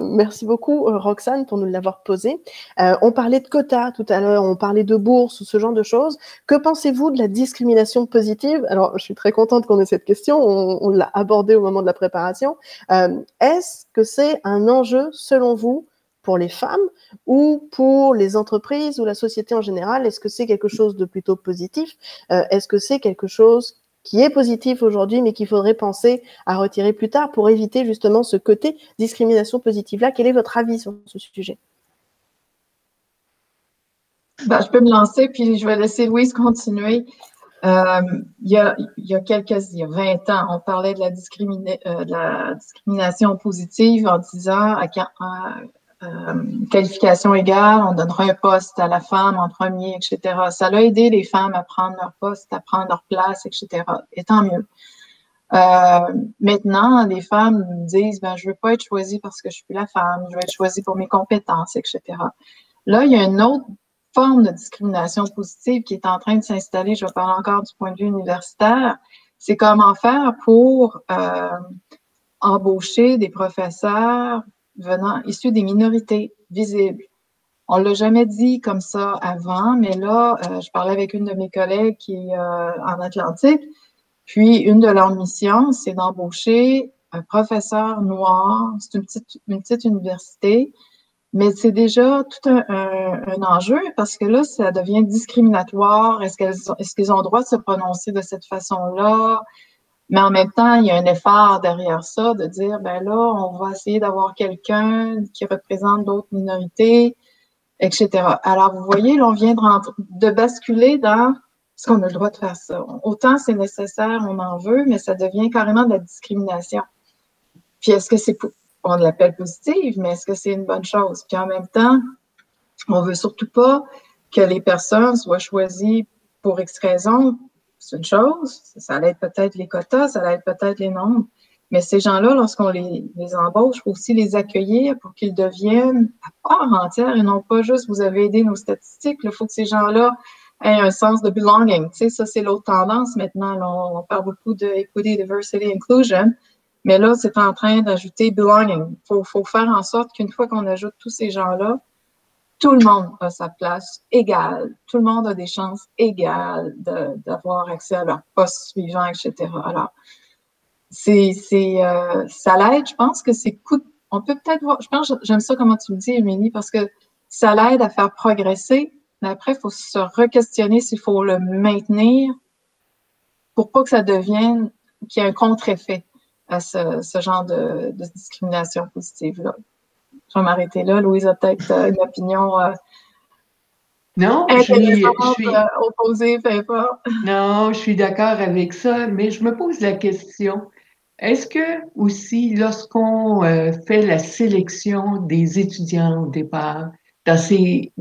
merci beaucoup Roxane pour nous l'avoir posée. On parlait de quotas tout à l'heure, on parlait de bourses ou ce genre de choses. Que pensez-vous de la discrimination positive? Alors, je suis très contente qu'on ait cette question, on l'a abordée au moment de la préparation. Est-ce que c'est un enjeu, selon vous, pour les femmes ou pour les entreprises ou la société en général? Est-ce que c'est quelque chose de plutôt positif? Est-ce que c'est quelque chose qui est positif aujourd'hui, mais qu'il faudrait penser à retirer plus tard pour éviter justement ce côté discrimination positive-là? Quel est votre avis sur ce sujet? Je peux me lancer, puis je vais laisser Louise continuer. Il y a 20 ans, on parlait de la discrimination positive en disant qualification égale, on donnera un poste à la femme en premier, etc. Ça a aidé les femmes à prendre leur poste, à prendre leur place, etc. Et tant mieux. Maintenant, les femmes disent, je veux pas être choisie parce que je suis la femme, je veux être choisie pour mes compétences, etc. Là, il y a une autre forme de discrimination positive qui est en train de s'installer. Je vais parler encore du point de vue universitaire. C'est comment faire pour embaucher des professeurs issus des minorités visibles. On ne l'a jamais dit comme ça avant, mais là, je parlais avec une de mes collègues qui est en Atlantique, puis une de leurs missions, c'est d'embaucher un professeur noir. C'est une petite université, mais c'est déjà tout un enjeu parce que là, ça devient discriminatoire. Est-ce qu'ils ont le droit de se prononcer de cette façon-là? Mais en même temps, il y a un effort derrière ça de dire, là, on va essayer d'avoir quelqu'un qui représente d'autres minorités, etc. Alors, vous voyez, là, on vient de basculer dans ce qu'on a le droit de faire ça. Autant c'est nécessaire, on en veut, mais ça devient carrément de la discrimination. Puis, on l'appelle positive, mais est-ce que c'est une bonne chose? Puis en même temps, on veut surtout pas que les personnes soient choisies pour X raisons. C'est une chose, ça allait être peut-être les quotas, ça allait être peut-être les nombres, mais ces gens-là, lorsqu'on les embauche, il faut aussi les accueillir pour qu'ils deviennent à part entière et non pas juste vous avez aidé nos statistiques. Il faut que ces gens-là aient un sens de belonging. Tu sais, ça, c'est l'autre tendance maintenant. Là, on parle beaucoup de equity, diversity, inclusion, mais là, c'est en train d'ajouter belonging. Il faut faire en sorte qu'une fois qu'on ajoute tous ces gens-là, tout le monde a sa place égale. Tout le monde a des chances égales d'avoir accès à leur poste suivant, etc. Alors, ça l'aide, je pense que on peut peut-être voir, je pense, j'aime ça comment tu le dis, Émilie, parce que ça l'aide à faire progresser, mais après, il faut se re-questionner s'il faut le maintenir pour pas que ça devienne, qu'il y ait un contre-effet à ce genre de discrimination positive-là. Je vais m'arrêter là. Louise a peut-être une opinion Non, intéressante, opposée, peu importe. non, je suis d'accord avec ça, mais je me pose la question, est-ce que aussi, lorsqu'on fait la sélection des étudiants au départ dans ces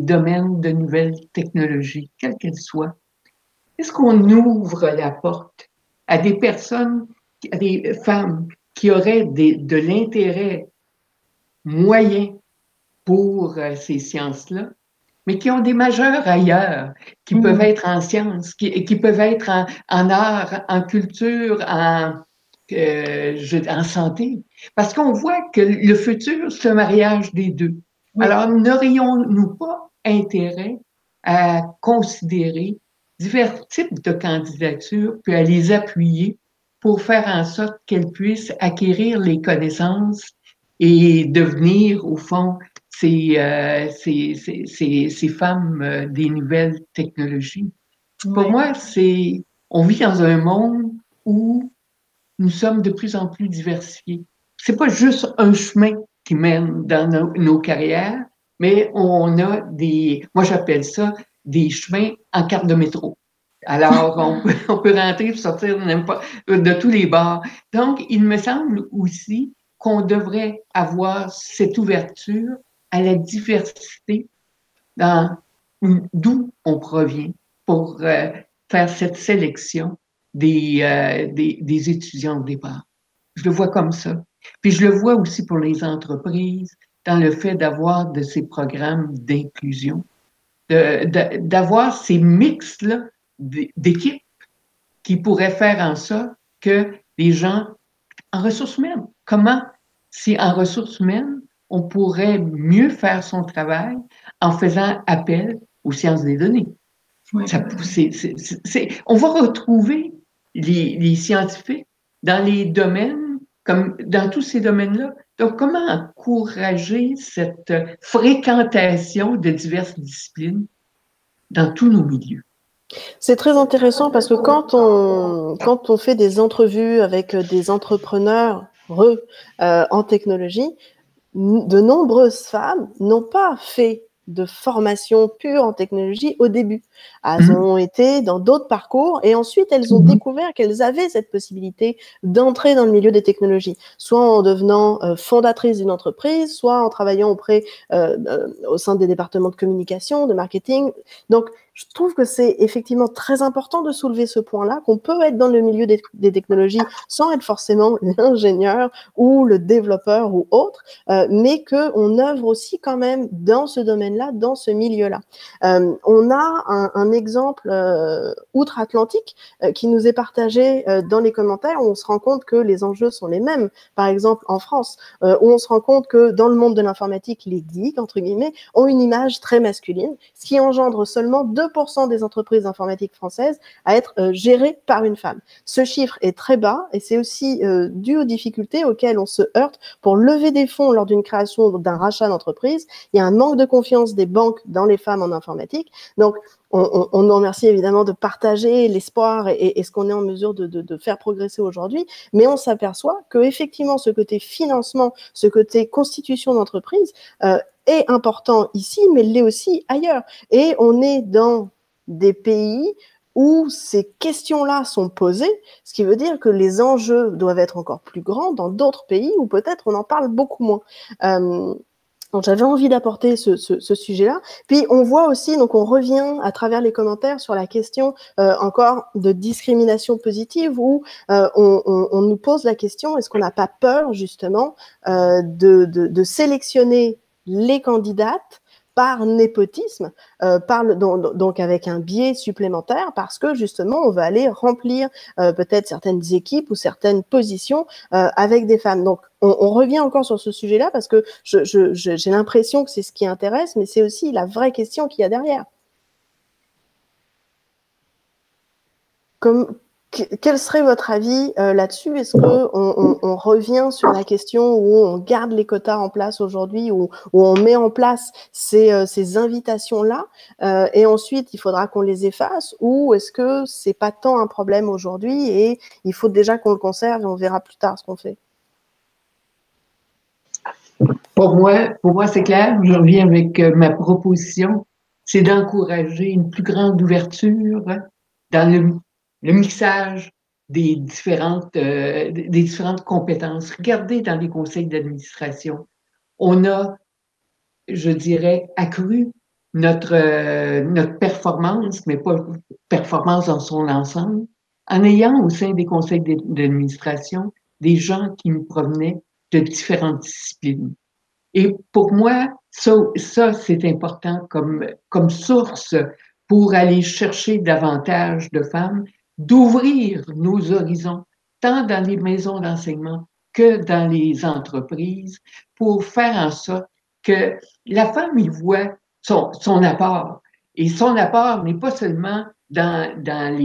domaines de nouvelles technologies, quelles qu'elles soient, est-ce qu'on ouvre la porte à des personnes, à des femmes qui auraient de l'intérêt moyen pour ces sciences-là, mais qui ont des majeurs ailleurs, qui peuvent être en sciences, qui peuvent être en art, en culture, en santé. Parce qu'on voit que le futur, c'est un mariage des deux. Oui. Alors, n'aurions-nous pas intérêt à considérer divers types de candidatures, puis à les appuyer pour faire en sorte qu'elles puissent acquérir les connaissances et devenir, au fond, ces femmes des nouvelles technologies. Oui. Pour moi, on vit dans un monde où nous sommes de plus en plus diversifiés. C'est pas juste un chemin qui mène dans nos carrières, mais on a moi j'appelle ça des chemins en carte de métro. Alors, on peut rentrer et sortir de tous les bords. Donc, il me semble aussi qu'on devrait avoir cette ouverture à la diversité d'où on provient pour faire cette sélection des étudiants au départ. Je le vois comme ça. Puis je le vois aussi pour les entreprises dans le fait d'avoir de ces programmes d'inclusion, d'avoir ces mix-là d'équipes qui pourraient faire en sorte que les gens en ressources humaines, si en ressources humaines, on pourrait mieux faire son travail en faisant appel aux sciences des données. Oui. On va retrouver les scientifiques dans les domaines, comme dans tous ces domaines-là. Donc, comment encourager cette fréquentation de diverses disciplines dans tous nos milieux? C'est très intéressant parce que quand on fait des entrevues avec des entrepreneurs en technologie, de nombreuses femmes n'ont pas fait de formation pure en technologie au début. Elles ont été dans d'autres parcours et ensuite elles ont découvert qu'elles avaient cette possibilité d'entrer dans le milieu des technologies, soit en devenant fondatrice d'une entreprise, soit en travaillant au sein des départements de communication, de marketing. Donc, je trouve que c'est effectivement très important de soulever ce point-là, qu'on peut être dans le milieu des technologies sans être forcément l'ingénieur ou le développeur ou autre, mais qu'on œuvre aussi quand même dans ce domaine-là, dans ce milieu-là. On a un exemple outre-Atlantique qui nous est partagé dans les commentaires, où on se rend compte que les enjeux sont les mêmes. Par exemple, en France, où on se rend compte que dans le monde de l'informatique, les geeks, entre guillemets, ont une image très masculine, ce qui engendre seulement 2% des entreprises informatiques françaises à être gérées par une femme. Ce chiffre est très bas et c'est aussi dû aux difficultés auxquelles on se heurte pour lever des fonds lors d'une création d'un rachat d'entreprise. Il y a un manque de confiance des banques dans les femmes en informatique. Donc, on nous remercie évidemment de partager l'espoir et ce qu'on est en mesure de faire progresser aujourd'hui, mais on s'aperçoit que effectivement ce côté financement, ce côté constitution d'entreprise est important ici, mais l'est aussi ailleurs. Et on est dans des pays où ces questions-là sont posées, ce qui veut dire que les enjeux doivent être encore plus grands dans d'autres pays où peut-être on en parle beaucoup moins. Donc j'avais envie d'apporter ce sujet-là. Puis on voit aussi, donc on revient à travers les commentaires sur la question encore de discrimination positive où on nous pose la question, est-ce qu'on n'a pas peur justement de sélectionner les candidates par népotisme, donc avec un biais supplémentaire, parce que justement, on va aller remplir peut-être certaines équipes ou certaines positions avec des femmes. Donc, on revient encore sur ce sujet-là parce que j'ai l'impression que c'est ce qui intéresse, mais c'est aussi la vraie question qu'il y a derrière. Quel serait votre avis là-dessus? Est-ce qu'on revient sur la question où on garde les quotas en place aujourd'hui, où on met en place ces invitations-là, et ensuite il faudra qu'on les efface, ou est-ce que c'est pas tant un problème aujourd'hui et il faut déjà qu'on le conserve et on verra plus tard ce qu'on fait? Pour moi, c'est clair. Je reviens avec ma proposition, c'est d'encourager une plus grande ouverture dans le mixage des différentes compétences. Regardez dans les conseils d'administration, on a, je dirais, accru notre performance, mais pas performance dans son ensemble, en ayant au sein des conseils d'administration des gens qui nous provenaient de différentes disciplines. Et pour moi, ça c'est important comme source pour aller chercher davantage de femmes, d'ouvrir nos horizons, tant dans les maisons d'enseignement que dans les entreprises, pour faire en sorte que la femme y voit son apport. Et son apport n'est pas seulement dans dans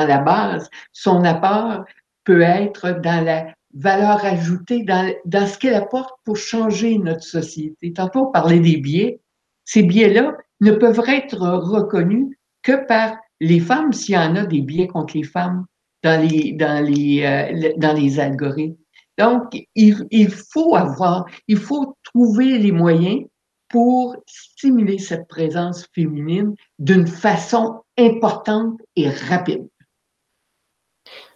la base, son apport peut être dans la valeur ajoutée, dans ce qu'elle apporte pour changer notre société. Tantôt, on parlait des biais. Ces biais-là ne peuvent être reconnus que par les femmes, s'il y en a des biais contre les femmes dans les algorithmes. Donc, il faut trouver les moyens pour stimuler cette présence féminine d'une façon importante et rapide.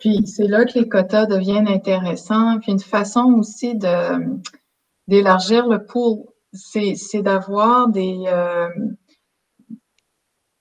Puis c'est là que les quotas deviennent intéressants. Puis une façon aussi d'élargir le pool, c'est d'avoir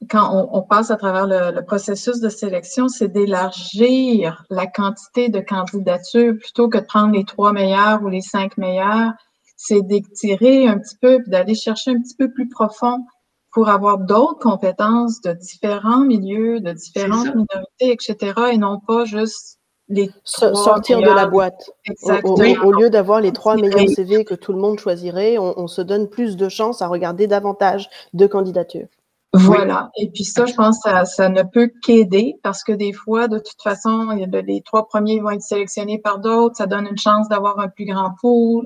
quand on passe à travers le processus de sélection, c'est d'élargir la quantité de candidatures plutôt que de prendre les 3 meilleurs ou les 5 meilleurs. C'est d'étirer un petit peu, puis d'aller chercher un petit peu plus profond pour avoir d'autres compétences de différents milieux, de différentes minorités, etc., et non pas juste les sortir meilleurs. De la boîte. Exactement. Au lieu d'avoir les 3 meilleurs CV que tout le monde choisirait, on se donne plus de chances à regarder davantage de candidatures. Voilà. Oui. Et puis ça, je pense que ça ne peut qu'aider parce que des fois, de toute façon, les 3 premiers vont être sélectionnés par d'autres. Ça donne une chance d'avoir un plus grand pool.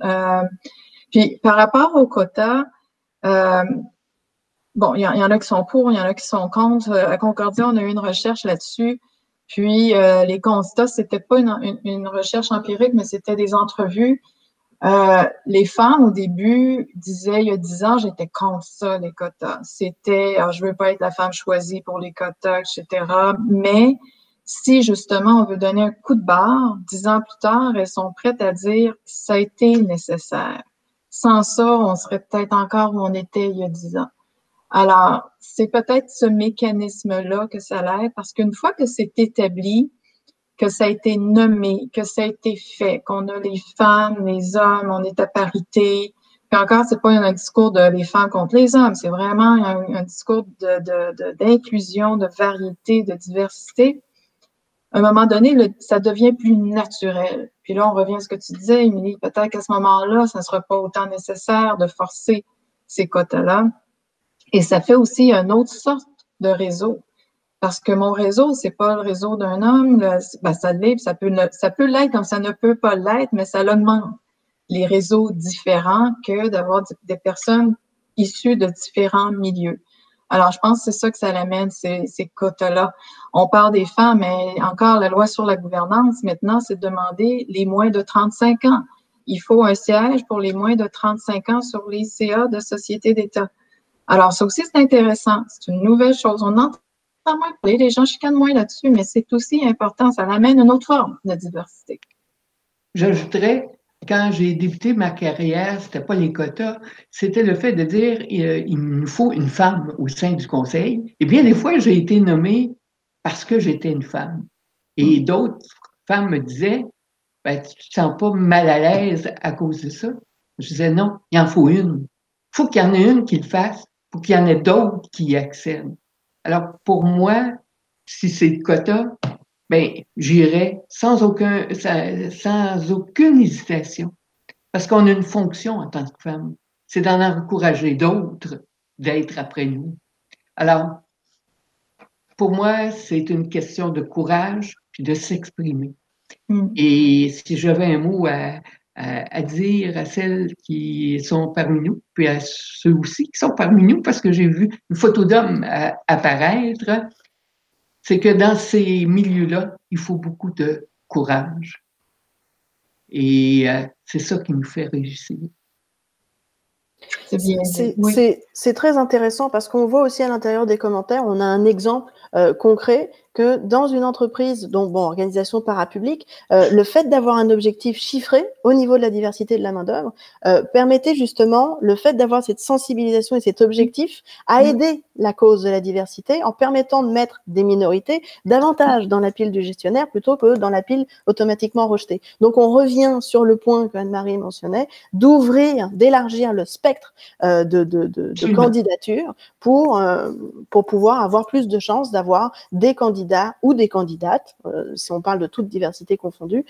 Puis par rapport au quota, bon, il y en a qui sont pour, il y en a qui sont contre. À Concordia, on a eu une recherche là-dessus. Puis les constats, c'était pas une recherche empirique, mais c'était des entrevues. Les femmes, au début, disaient, il y a 10 ans, j'étais contre ça, les quotas. C'était, je veux pas être la femme choisie pour les quotas, etc. Mais si, justement, on veut donner un coup de barre, 10 ans plus tard, elles sont prêtes à dire, ça a été nécessaire. Sans ça, on serait peut-être encore où on était il y a 10 ans. Alors, c'est peut-être ce mécanisme-là que ça l'aide, parce qu'une fois que c'est établi, que ça a été nommé, que ça a été fait, qu'on a les femmes, les hommes, on est à parité. Puis encore, c'est pas un discours de les femmes contre les hommes, c'est vraiment un discours d'inclusion, de variété, de diversité. À un moment donné, ça devient plus naturel. Puis là, on revient à ce que tu disais, Émilie, peut-être qu'à ce moment-là, ça ne sera pas autant nécessaire de forcer ces quotas-là. Et ça fait aussi une autre sorte de réseau. Parce que mon réseau, c'est pas le réseau d'un homme, ça l'est, ça peut l'être comme ça ne peut pas l'être, mais ça augmente les réseaux différents que d'avoir des personnes issues de différents milieux. Alors, je pense que c'est ça que ça l'amène, ces quotas-là. On parle des femmes, mais encore, la loi sur la gouvernance, maintenant, c'est de demander les moins de 35 ans. Il faut un siège pour les moins de 35 ans sur les CA de sociétés d'État. Alors, ça aussi, c'est intéressant. C'est une nouvelle chose. On entend moins parler, les gens chicanent moins là-dessus, mais c'est aussi important. Ça amène une autre forme de diversité. J'ajouterais, quand j'ai débuté ma carrière, c'était pas les quotas, c'était le fait de dire il nous faut une femme au sein du conseil. Et bien des fois, j'ai été nommée parce que j'étais une femme. Et d'autres femmes me disaient, ben, tu te sens pas mal à l'aise à cause de ça? Je disais non, il en faut une. Il faut qu'il y en ait une qui le fasse, pour qu'il y en ait d'autres qui y accèdent. Alors, pour moi, si c'est le quota, ben, j'irai sans aucune hésitation. Parce qu'on a une fonction en tant que femme. C'est d'en encourager d'autres d'être après nous. Alors, pour moi, c'est une question de courage puis de s'exprimer. Mm. Et si j'avais un mot à dire à celles qui sont parmi nous, puis à ceux aussi qui sont parmi nous, parce que j'ai vu une photo d'homme apparaître, c'est que dans ces milieux-là, il faut beaucoup de courage. Et c'est ça qui nous fait réussir. C'est très intéressant parce qu'on voit aussi à l'intérieur des commentaires, on a un exemple concret que dans une entreprise, donc bon, organisation parapublique, le fait d'avoir un objectif chiffré au niveau de la diversité de la main-d'œuvre permettait justement le fait d'avoir cette sensibilisation et cet objectif à aider la cause de la diversité en permettant de mettre des minorités davantage dans la pile du gestionnaire plutôt que dans la pile automatiquement rejetée. Donc on revient sur le point que Anne-Marie mentionnait, d'ouvrir, d'élargir le spectre de candidatures pour pouvoir avoir plus de chances d'avoir des candidats ou des candidates, si on parle de toute diversité confondue,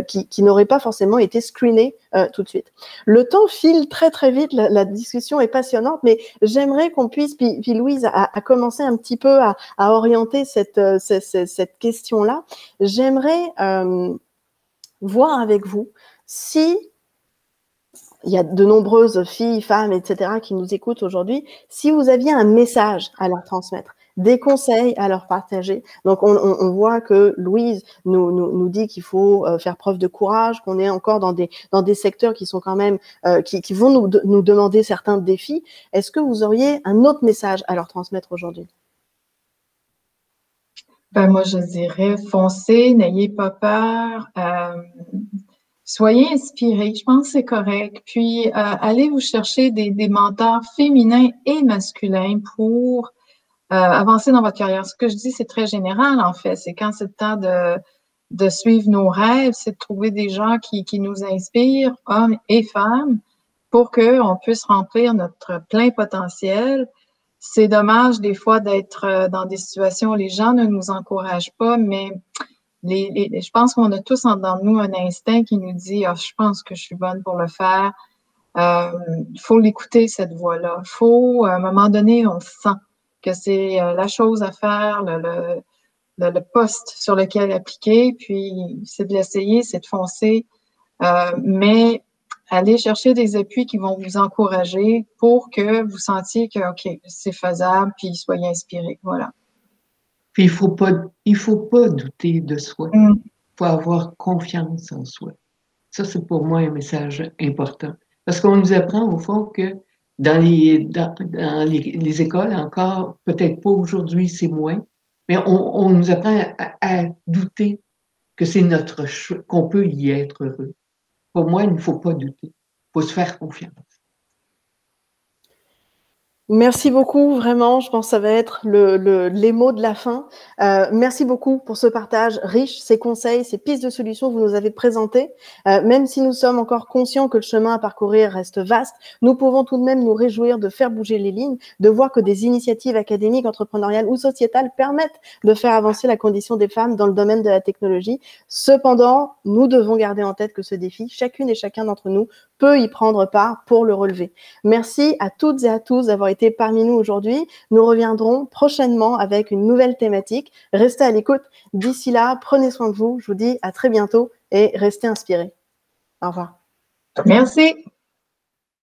qui n'auraient pas forcément été screenés tout de suite. Le temps file très très vite, la discussion est passionnante, mais j'aimerais qu'on puisse, puis Louise a commencé un petit peu à orienter cette question-là. J'aimerais voir avec vous si il y a de nombreuses filles, femmes, etc. qui nous écoutent aujourd'hui, si vous aviez un message à leur transmettre, des conseils à leur partager. Donc, on voit que Louise nous dit qu'il faut faire preuve de courage, qu'on est encore dans des secteurs qui sont quand même, qui vont nous demander certains défis. Est-ce que vous auriez un autre message à leur transmettre aujourd'hui? Ben, moi, je dirais foncez, n'ayez pas peur. Soyez inspirés, je pense que c'est correct. Puis, allez vous chercher des mentors féminins et masculins pour avancer dans votre carrière. Ce que je dis, c'est très général, en fait. C'est quand c'est le temps de suivre nos rêves, c'est de trouver des gens qui nous inspirent, hommes et femmes, pour qu'on puisse remplir notre plein potentiel. C'est dommage, des fois, d'être dans des situations où les gens ne nous encouragent pas, mais je pense qu'on a tous en dedans de nous un instinct qui nous dit je pense que je suis bonne pour le faire. Il faut l'écouter, cette voix-là. Il faut, à un moment donné, on sent que c'est la chose à faire, le poste sur lequel appliquer, puis c'est de l'essayer, c'est de foncer. Mais allez chercher des appuis qui vont vous encourager pour que vous sentiez que, OK, c'est faisable, puis soyez inspirés. Voilà. Puis il faut pas douter de soi. Il faut avoir confiance en soi. Ça, c'est pour moi un message important. Parce qu'on nous apprend, au fond, que dans les écoles, encore, peut-être pas aujourd'hui, c'est moins, mais on nous apprend à douter que c'est notre choix, qu'on peut y être heureux. Pour moi, il ne faut pas douter. Il faut se faire confiance. Merci beaucoup, vraiment. Je pense que ça va être les mots de la fin. Merci beaucoup pour ce partage riche, ces conseils, ces pistes de solutions que vous nous avez présentées. Même si nous sommes encore conscients que le chemin à parcourir reste vaste, nous pouvons tout de même nous réjouir de faire bouger les lignes, de voir que des initiatives académiques, entrepreneuriales ou sociétales permettent de faire avancer la condition des femmes dans le domaine de la technologie. Cependant, nous devons garder en tête que ce défi, chacune et chacun d'entre nous peut y prendre part pour le relever. Merci à toutes et à tous d'avoir été parmi nous aujourd'hui. Nous reviendrons prochainement avec une nouvelle thématique. Restez à l'écoute. D'ici là, prenez soin de vous. Je vous dis à très bientôt et restez inspirés. Au revoir. Merci.